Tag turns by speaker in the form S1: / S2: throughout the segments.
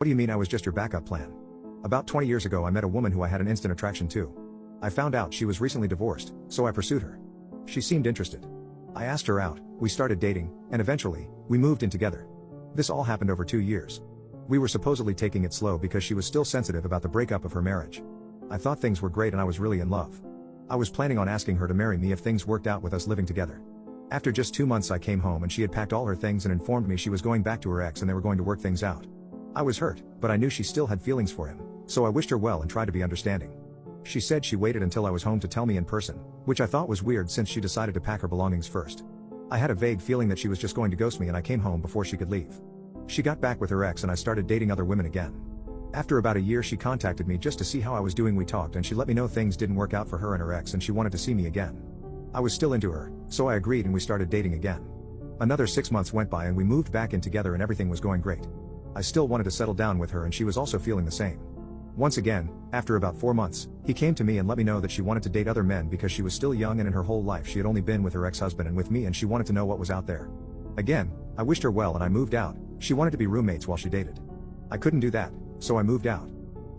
S1: What do you mean I was just your backup plan? About 20 years ago I met a woman who I had an instant attraction to. I found out she was recently divorced, so I pursued her. She seemed interested. I asked her out, we started dating, and eventually, we moved in together. This all happened over 2 years. We were supposedly taking it slow because she was still sensitive about the breakup of her marriage. I thought things were great and I was really in love. I was planning on asking her to marry me if things worked out with us living together. After just 2 months I came home and she had packed all her things and informed me she was going back to her ex and they were going to work things out. I was hurt, but I knew she still had feelings for him, so I wished her well and tried to be understanding. She said she waited until I was home to tell me in person, which I thought was weird since she decided to pack her belongings first. I had a vague feeling that she was just going to ghost me and I came home before she could leave. She got back with her ex and I started dating other women again. After about a year she contacted me just to see how I was doing. We talked and she let me know things didn't work out for her and her ex and she wanted to see me again. I was still into her, so I agreed and we started dating again. Another 6 months went by and we moved back in together and everything was going great. I still wanted to settle down with her and she was also feeling the same. Once again, after about 4 months, he came to me and let me know that she wanted to date other men because she was still young and in her whole life she had only been with her ex-husband and with me and she wanted to know what was out there. Again, I wished her well and I moved out. She wanted to be roommates while she dated. I couldn't do that, so I moved out.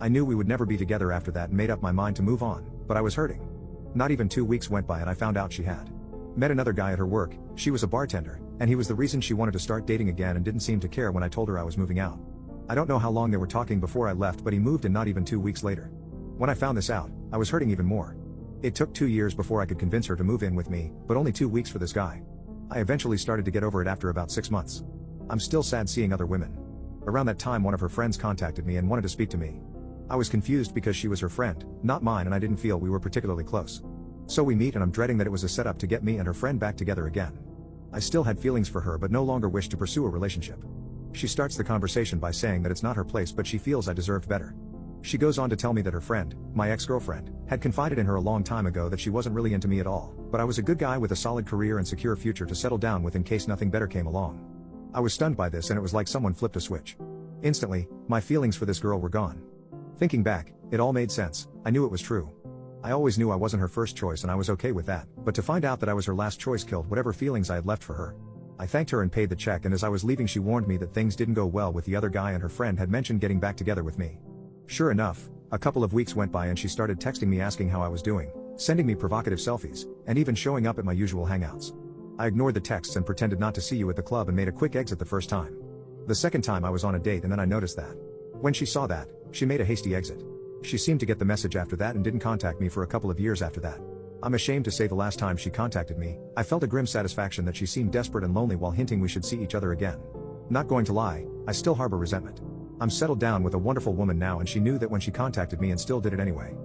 S1: I knew we would never be together after that and made up my mind to move on, but I was hurting. Not even 2 weeks went by and I found out she had met another guy at her work. She was a bartender, and he was the reason she wanted to start dating again and didn't seem to care when I told her I was moving out. I don't know how long they were talking before I left, but he moved in not even 2 weeks later. When I found this out, I was hurting even more. It took 2 years before I could convince her to move in with me, but only 2 weeks for this guy. I eventually started to get over it after about 6 months. I'm still sad seeing other women. Around that time one of her friends contacted me and wanted to speak to me. I was confused because she was her friend, not mine, and I didn't feel we were particularly close. So we meet and I'm dreading that it was a setup to get me and her friend back together again. I still had feelings for her but no longer wished to pursue a relationship. She starts the conversation by saying that it's not her place but she feels I deserved better. She goes on to tell me that her friend, my ex-girlfriend, had confided in her a long time ago that she wasn't really into me at all, but I was a good guy with a solid career and secure future to settle down with in case nothing better came along. I was stunned by this and it was like someone flipped a switch. Instantly, my feelings for this girl were gone. Thinking back, it all made sense. I knew it was true. I always knew I wasn't her first choice and I was okay with that, but to find out that I was her last choice killed whatever feelings I had left for her. I thanked her and paid the check, and as I was leaving she warned me that things didn't go well with the other guy and her friend had mentioned getting back together with me. Sure enough, a couple of weeks went by and she started texting me asking how I was doing, sending me provocative selfies, and even showing up at my usual hangouts. I ignored the texts and pretended not to see you at the club and made a quick exit the first time. The second time I was on a date and then I noticed that. When she saw that, she made a hasty exit. She seemed to get the message after that and didn't contact me for a couple of years after that. I'm ashamed to say the last time she contacted me, I felt a grim satisfaction that she seemed desperate and lonely while hinting we should see each other again. Not going to lie, I still harbor resentment. I'm settled down with a wonderful woman now and she knew that when she contacted me and still did it anyway.